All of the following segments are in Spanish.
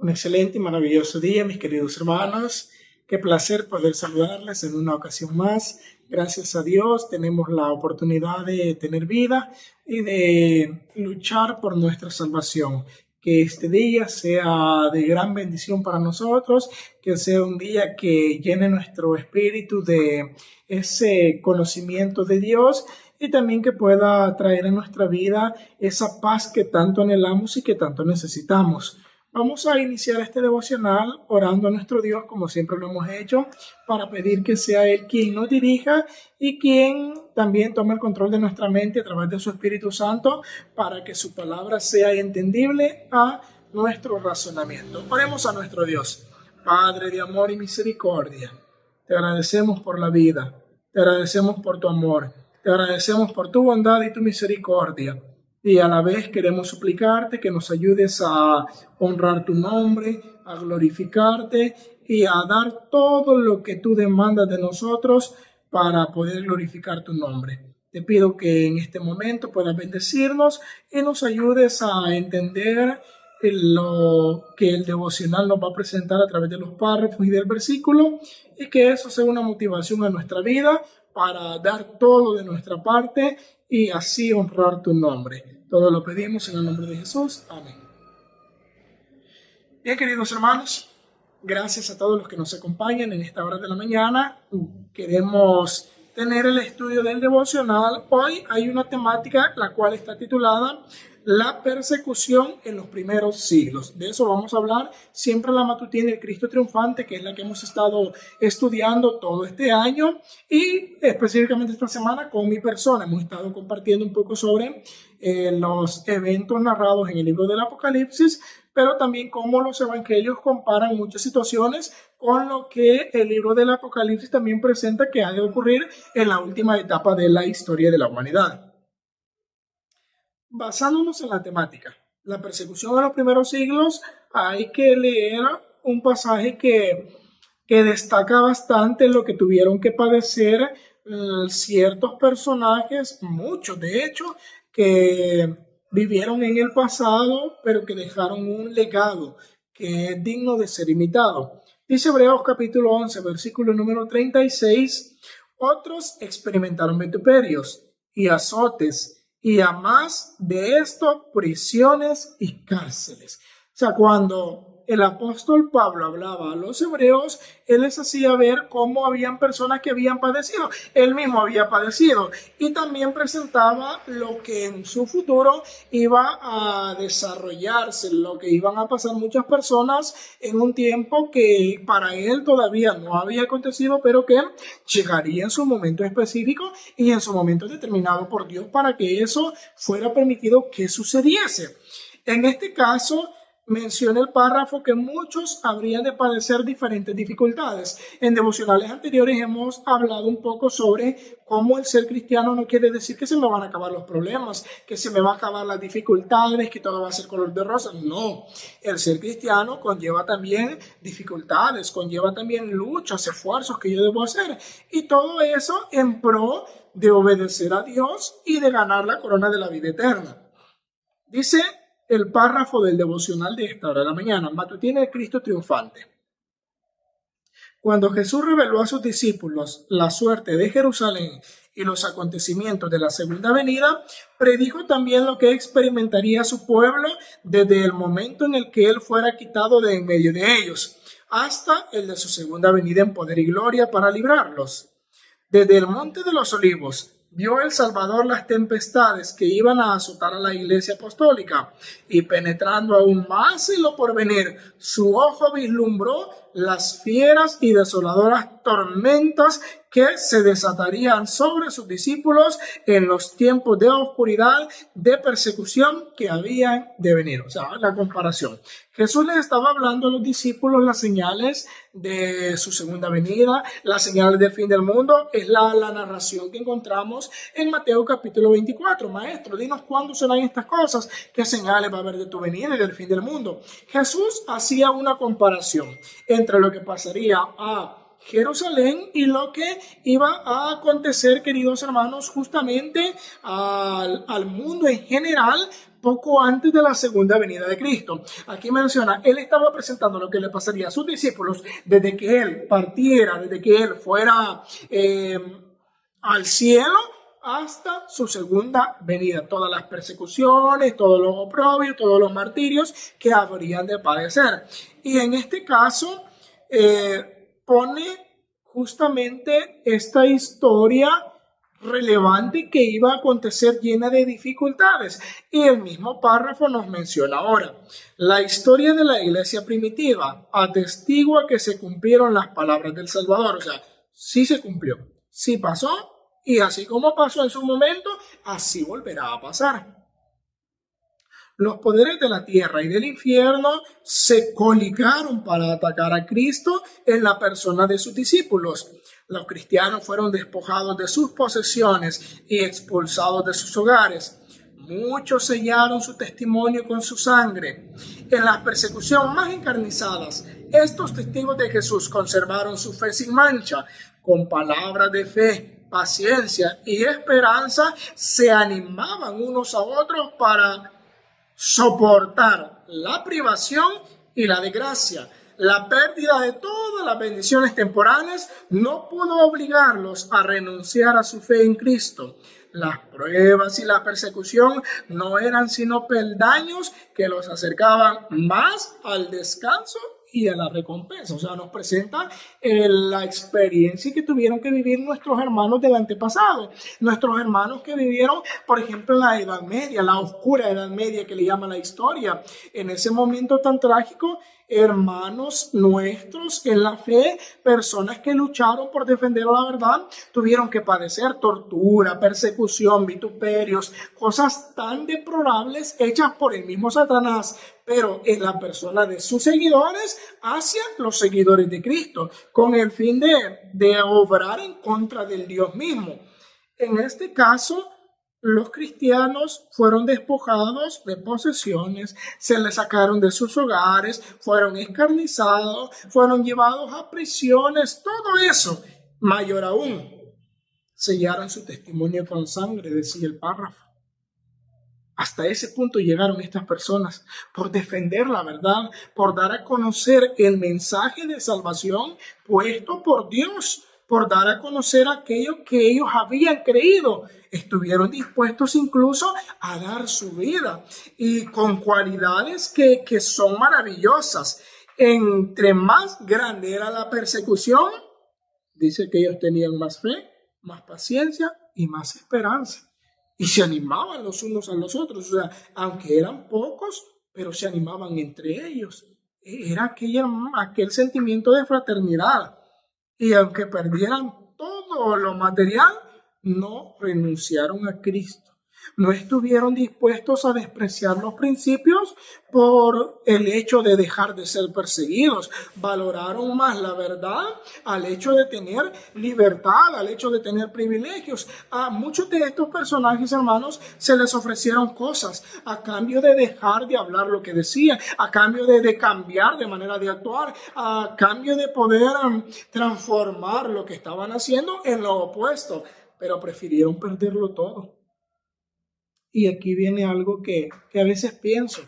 Un excelente y maravilloso día, mis queridos hermanos. Qué placer poder saludarles en una ocasión más. Gracias a Dios tenemos la oportunidad de tener vida y de luchar por nuestra salvación. Que este día sea de gran bendición para nosotros, que sea un día que llene nuestro espíritu de ese conocimiento de Dios y también que pueda traer a nuestra vida esa paz que tanto anhelamos y que tanto necesitamos. Vamos a iniciar este devocional orando a nuestro Dios como siempre lo hemos hecho, para pedir que sea Él quien nos dirija y quien también tome el control de nuestra mente a través de su Espíritu Santo, para que su palabra sea entendible a nuestro razonamiento. Oremos a nuestro Dios. Padre de amor y misericordia, te agradecemos por la vida, te agradecemos por tu amor, te agradecemos por tu bondad y tu misericordia. Y a la vez queremos suplicarte que nos ayudes a honrar tu nombre, a glorificarte y a dar todo lo que tú demandas de nosotros para poder glorificar tu nombre. Te pido que en este momento puedas bendecirnos y nos ayudes a entender lo que el devocional nos va a presentar a través de los párrafos y del versículo, y que eso sea una motivación a nuestra vida para dar todo de nuestra parte y así honrar tu nombre. Todo lo pedimos en el nombre de Jesús. Amén. Bien, queridos hermanos, gracias a todos los que nos acompañan en esta hora de la mañana. Queremos tener el estudio del devocional. Hoy hay una temática la cual está titulada La persecución en los primeros siglos. De eso vamos a hablar siempre en la matutina del Cristo Triunfante, que es la que hemos estado estudiando todo este año y específicamente esta semana con mi persona. Hemos estado compartiendo un poco sobre los eventos narrados en el libro del Apocalipsis, pero también cómo los evangelios comparan muchas situaciones con lo que el libro del Apocalipsis también presenta que ha de ocurrir en la última etapa de la historia de la humanidad. Basándonos en la temática, la persecución en los primeros siglos, hay que leer un pasaje que destaca bastante lo que tuvieron que padecer ciertos personajes, muchos de hecho, que vivieron en el pasado, pero que dejaron un legado que es digno de ser imitado. Dice Hebreos capítulo 11, versículo número 36, otros experimentaron vituperios y azotes, y a más de esto, prisiones y cárceles. O sea, cuando el apóstol Pablo hablaba a los hebreos, él les hacía ver cómo habían personas que habían padecido. Él mismo había padecido y también presentaba lo que en su futuro iba a desarrollarse, lo que iban a pasar muchas personas en un tiempo que para él todavía no había acontecido, pero que llegaría en su momento específico y en su momento determinado por Dios para que eso fuera permitido que sucediese. En este caso, menciona el párrafo que muchos habrían de padecer diferentes dificultades. En devocionales anteriores hemos hablado un poco sobre cómo el ser cristiano no quiere decir que se me van a acabar los problemas, que se me van a acabar las dificultades, que todo va a ser color de rosa. No, el ser cristiano conlleva también dificultades, conlleva también luchas, esfuerzos que yo debo hacer, y todo eso en pro de obedecer a Dios y de ganar la corona de la vida eterna. Dice el párrafo del devocional de esta hora de la mañana, matutina del Cristo Triunfante. Cuando Jesús reveló a sus discípulos la suerte de Jerusalén y los acontecimientos de la segunda venida, predijo también lo que experimentaría su pueblo desde el momento en el que él fuera quitado de en medio de ellos, hasta el de su segunda venida en poder y gloria para librarlos. Desde el Monte de los Olivos vio el Salvador las tempestades que iban a azotar a la iglesia apostólica, y penetrando aún más en lo porvenir, su ojo vislumbró las fieras y desoladoras tormentas que se desatarían sobre sus discípulos en los tiempos de oscuridad, de persecución que habían de venir. O sea, la comparación. Jesús les estaba hablando a los discípulos las señales de su segunda venida, las señales del fin del mundo. Es la narración que encontramos en Mateo capítulo 24. Maestro, dinos cuándo serán estas cosas, qué señales va a haber de tu venida y del fin del mundo. Jesús hacía una comparación entre lo que pasaría a Jerusalén y lo que iba a acontecer, queridos hermanos, justamente al mundo en general, poco antes de la segunda venida de Cristo. Aquí menciona, él estaba presentando lo que le pasaría a sus discípulos desde que él partiera, desde que él fuera al cielo hasta su segunda venida. Todas las persecuciones, todos los oprobios, todos los martirios que habrían de padecer. Y en este caso pone justamente esta historia relevante que iba a acontecer llena de dificultades. Y el mismo párrafo nos menciona ahora. La historia de la iglesia primitiva atestigua que se cumplieron las palabras del Salvador. O sea, sí se cumplió, sí pasó, y así como pasó en su momento, así volverá a pasar. Los poderes de la tierra y del infierno se coligaron para atacar a Cristo en la persona de sus discípulos. Los cristianos fueron despojados de sus posesiones y expulsados de sus hogares. Muchos sellaron su testimonio con su sangre. En la persecución más encarnizadas, estos testigos de Jesús conservaron su fe sin mancha. Con palabras de fe, paciencia y esperanza, se animaban unos a otros para soportar la privación y la desgracia. La pérdida de todas las bendiciones temporales no pudo obligarlos a renunciar a su fe en Cristo. Las pruebas y la persecución no eran sino peldaños que los acercaban más al descanso y a la recompensa. O sea, nos presenta la experiencia que tuvieron que vivir nuestros hermanos del antepasado. Nuestros hermanos que vivieron, por ejemplo, en la Edad Media, la oscura Edad Media que le llama la historia. En ese momento tan trágico, hermanos nuestros en la fe, personas que lucharon por defender la verdad, tuvieron que padecer tortura, persecución, vituperios, cosas tan deplorables hechas por el mismo Satanás, pero en la persona de sus seguidores hacia los seguidores de Cristo, con el fin de obrar en contra del Dios mismo. En este caso, los cristianos fueron despojados de posesiones, se les sacaron de sus hogares, fueron escarnizados, fueron llevados a prisiones, todo eso. Mayor aún, sellaron su testimonio con sangre, decía el párrafo. Hasta ese punto llegaron estas personas por defender la verdad, por dar a conocer el mensaje de salvación puesto por Dios, por dar a conocer aquello que ellos habían creído. Estuvieron dispuestos incluso a dar su vida y con cualidades que son maravillosas. Entre más grande era la persecución, dice que ellos tenían más fe, más paciencia y más esperanza. Y se animaban los unos a los otros. O sea, aunque eran pocos, pero se animaban entre ellos. Era aquel sentimiento de fraternidad. Y aunque perdieran todo lo material, no renunciaron a Cristo. No estuvieron dispuestos a despreciar los principios por el hecho de dejar de ser perseguidos. Valoraron más la verdad al hecho de tener libertad, al hecho de tener privilegios. A muchos de estos personajes, hermanos, se les ofrecieron cosas a cambio de dejar de hablar lo que decían, a cambio de cambiar de manera de actuar, a cambio de poder transformar lo que estaban haciendo en lo opuesto, pero prefirieron perderlo todo. Y aquí viene algo que a veces pienso,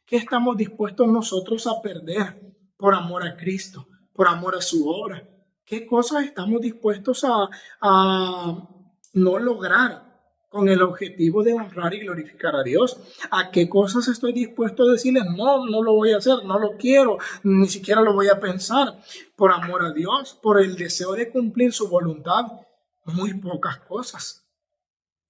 ¿qué estamos dispuestos nosotros a perder por amor a Cristo, por amor a su obra? ¿Qué cosas estamos dispuestos a no lograr con el objetivo de honrar y glorificar a Dios? ¿A qué cosas estoy dispuesto a decirles, no lo voy a hacer, no lo quiero, ni siquiera lo voy a pensar? Por amor a Dios, por el deseo de cumplir su voluntad, muy pocas cosas.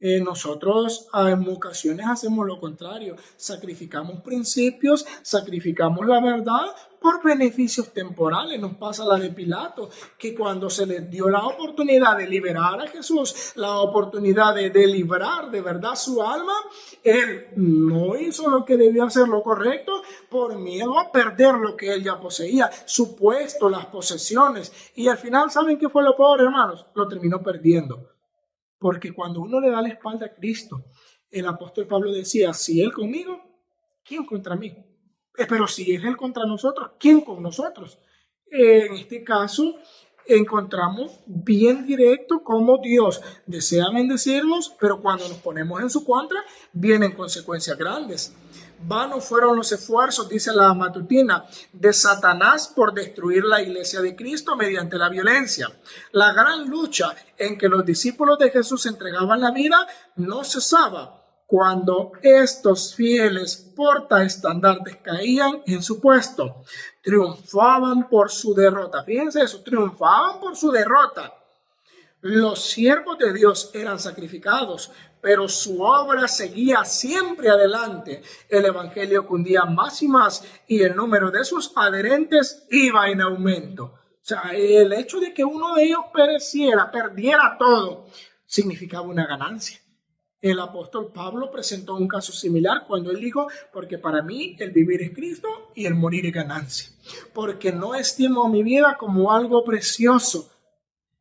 Nosotros en ocasiones hacemos lo contrario, sacrificamos principios, sacrificamos la verdad por beneficios temporales. Nos pasa la de Pilato, que cuando se les dio la oportunidad de liberar a Jesús, la oportunidad de librar de verdad su alma, él no hizo lo que debió hacer lo correcto por miedo a perder lo que él ya poseía, su puesto, las posesiones. Y al final, ¿saben qué fue lo peor, hermanos? Lo terminó perdiendo. Porque cuando uno le da la espalda a Cristo, el apóstol Pablo decía, si Él conmigo, ¿quién contra mí? Pero si es Él contra nosotros, ¿quién con nosotros? En este caso, encontramos bien directo cómo Dios desea bendecirnos, pero cuando nos ponemos en su contra, vienen consecuencias grandes. Vanos fueron los esfuerzos, dice la matutina, de Satanás por destruir la iglesia de Cristo mediante la violencia. La gran lucha en que los discípulos de Jesús entregaban la vida no cesaba cuando estos fieles portaestandartes caían en su puesto. Triunfaban por su derrota. Fíjense eso, triunfaban por su derrota. Los siervos de Dios eran sacrificados, pero su obra seguía siempre adelante. El evangelio cundía más y más y el número de sus adherentes iba en aumento. O sea, el hecho de que uno de ellos perdiera todo, significaba una ganancia. El apóstol Pablo presentó un caso similar cuando él dijo, porque para mí el vivir es Cristo y el morir es ganancia. Porque no estimo mi vida como algo precioso.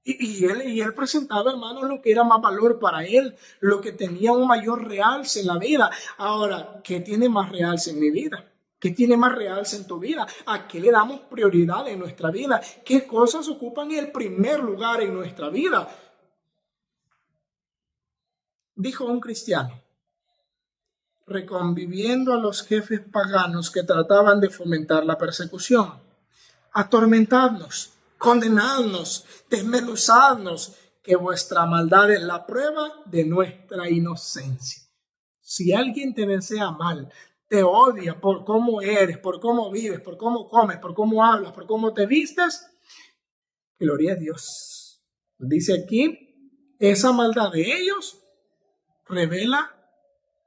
Y él presentaba, hermanos, lo que era más valor para él, lo que tenía un mayor realce en la vida. Ahora, ¿qué tiene más realce en mi vida? ¿Qué tiene más realce en tu vida? ¿A qué le damos prioridad en nuestra vida? ¿Qué cosas ocupan el primer lugar en nuestra vida? Dijo un cristiano, reconviviendo a los jefes paganos que trataban de fomentar la persecución, atormentadnos, condenadnos, desmenuzadnos, que vuestra maldad es la prueba de nuestra inocencia. Si alguien te desea mal, te odia por cómo eres, por cómo vives, por cómo comes, por cómo hablas, por cómo te vistes, gloria a Dios. Dice aquí, esa maldad de ellos revela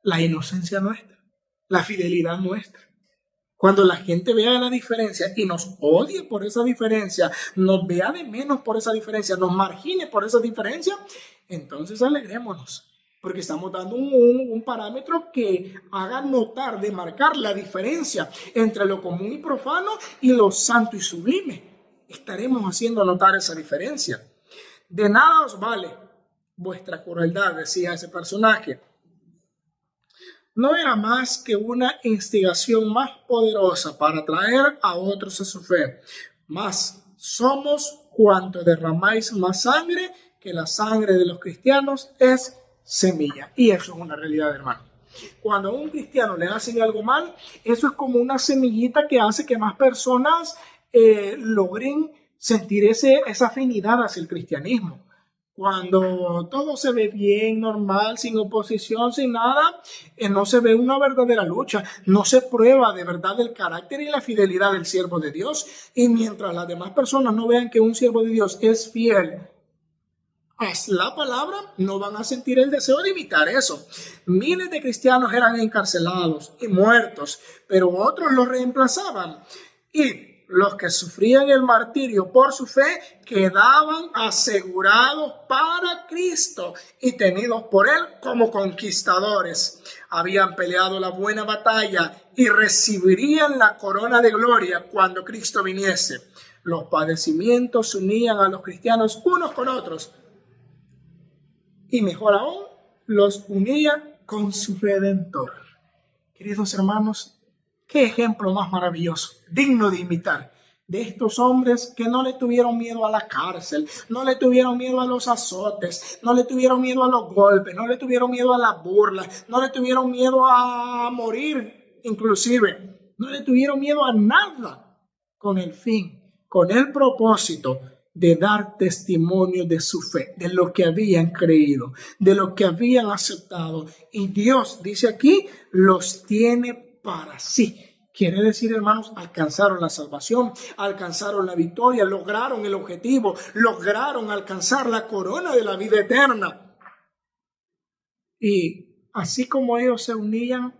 la inocencia nuestra, la fidelidad nuestra. Cuando la gente vea la diferencia y nos odie por esa diferencia, nos vea de menos por esa diferencia, nos margine por esa diferencia, entonces alegrémonos, porque estamos dando un parámetro que haga notar, de marcar la diferencia entre lo común y profano y lo santo y sublime. Estaremos haciendo notar esa diferencia. De nada os vale vuestra crueldad, decía ese personaje. No era más que una instigación más poderosa para atraer a otros a su fe. Mas somos cuanto derramáis más sangre, que la sangre de los cristianos es semilla. Y eso es una realidad, hermano. Cuando a un cristiano le hacen algo mal, eso es como una semillita que hace que más personas logren sentir esa afinidad hacia el cristianismo. Cuando todo se ve bien, normal, sin oposición, sin nada, no se ve una verdadera lucha, no se prueba de verdad el carácter y la fidelidad del siervo de Dios. Y mientras las demás personas no vean que un siervo de Dios es fiel a la palabra, no van a sentir el deseo de imitar eso. Miles de cristianos eran encarcelados y muertos, pero otros los reemplazaban. Y los que sufrían el martirio por su fe quedaban asegurados para Cristo y tenidos por Él como conquistadores. Habían peleado la buena batalla y recibirían la corona de gloria cuando Cristo viniese. Los padecimientos unían a los cristianos unos con otros y mejor aún, los unía con su Redentor. Queridos hermanos, qué ejemplo más maravilloso, digno de imitar, de estos hombres que no le tuvieron miedo a la cárcel, no le tuvieron miedo a los azotes, no le tuvieron miedo a los golpes, no le tuvieron miedo a las burlas, no le tuvieron miedo a morir, inclusive, no le tuvieron miedo a nada, con el fin, con el propósito de dar testimonio de su fe, de lo que habían creído, de lo que habían aceptado. Y Dios, dice aquí, los tiene para sí. Quiere decir, hermanos, alcanzaron la salvación, alcanzaron la victoria, lograron el objetivo, lograron alcanzar la corona de la vida eterna. Y así como ellos se unían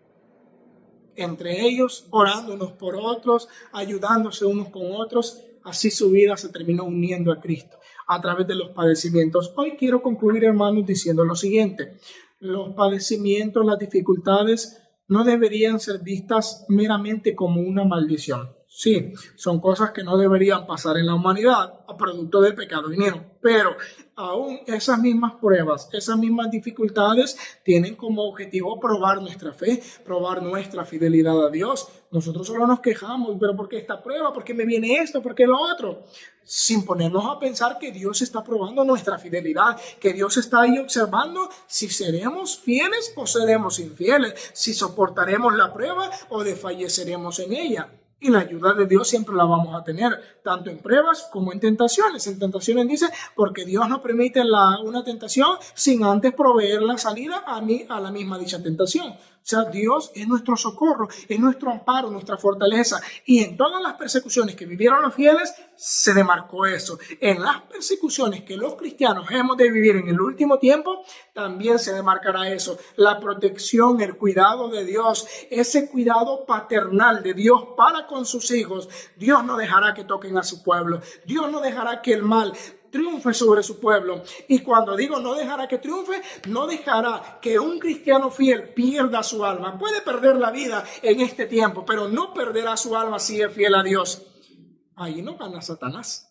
entre ellos, orando unos por otros, ayudándose unos con otros, así su vida se terminó uniendo a Cristo a través de los padecimientos. Hoy quiero concluir, hermanos, diciendo lo siguiente. Los padecimientos, las dificultades, no deberían ser vistas meramente como una maldición. Sí, son cosas que no deberían pasar en la humanidad a producto del pecado vinieron, pero aún esas mismas pruebas, esas mismas dificultades tienen como objetivo probar nuestra fe, probar nuestra fidelidad a Dios. Nosotros solo nos quejamos, pero ¿por qué esta prueba? ¿Por qué me viene esto? ¿Por qué lo otro? Sin ponernos a pensar que Dios está probando nuestra fidelidad, que Dios está ahí observando si seremos fieles o seremos infieles, si soportaremos la prueba o desfalleceremos en ella. Y la ayuda de Dios siempre la vamos a tener, tanto en pruebas como en tentaciones. En tentaciones dice, porque Dios no permite una tentación sin antes proveer la salida a la misma dicha tentación. O sea, Dios es nuestro socorro, es nuestro amparo, nuestra fortaleza. Y en todas las persecuciones que vivieron los fieles, se demarcó eso. En las persecuciones que los cristianos hemos de vivir en el último tiempo, también se demarcará eso. La protección, el cuidado de Dios, ese cuidado paternal de Dios para con sus hijos. Dios no dejará que toquen a su pueblo. Dios no dejará que el mal triunfe sobre su pueblo. Y cuando digo no dejará que triunfe, no dejará que un cristiano fiel pierda su alma. Puede perder la vida en este tiempo, pero no perderá su alma si es fiel a Dios. Ahí no gana Satanás.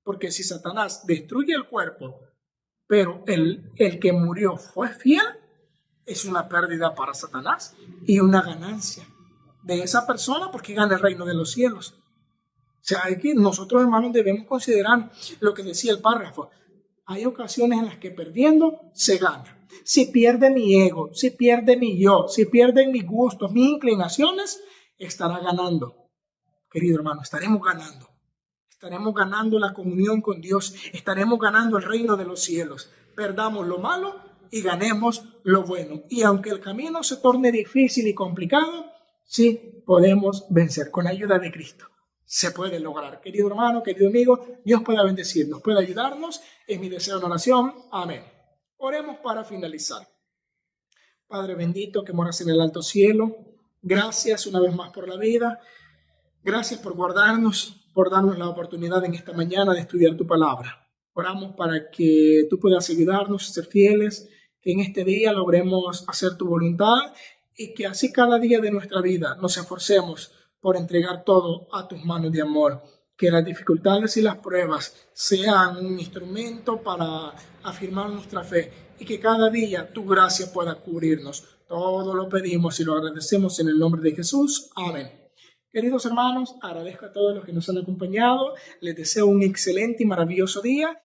Porque si Satanás destruye el cuerpo, pero el que murió fue fiel, es una pérdida para Satanás y una ganancia de esa persona porque gana el reino de los cielos. O sea, hay que nosotros, hermanos, debemos considerar lo que decía el párrafo. Hay ocasiones en las que perdiendo se gana. Si pierde mi ego, si pierde mi yo, si pierden mis gustos, mis inclinaciones, estará ganando. Querido hermano, estaremos ganando. Estaremos ganando la comunión con Dios. Estaremos ganando el reino de los cielos. Perdamos lo malo y ganemos lo bueno. Y aunque el camino se torne difícil y complicado, sí podemos vencer con la ayuda de Cristo. Se puede lograr. Querido hermano, querido amigo, Dios pueda bendecirnos, pueda ayudarnos. Es mi deseo en oración. Amén. Oremos para finalizar. Padre bendito que moras en el alto cielo, gracias una vez más por la vida. Gracias por guardarnos, por darnos la oportunidad en esta mañana de estudiar tu palabra. Oramos para que tú puedas ayudarnos a ser fieles, que en este día logremos hacer tu voluntad y que así cada día de nuestra vida nos esforcemos por entregar todo a tus manos de amor. Que las dificultades y las pruebas sean un instrumento para afirmar nuestra fe y que cada día tu gracia pueda cubrirnos. Todo lo pedimos y lo agradecemos en el nombre de Jesús. Amén. Queridos hermanos, agradezco a todos los que nos han acompañado. Les deseo un excelente y maravilloso día.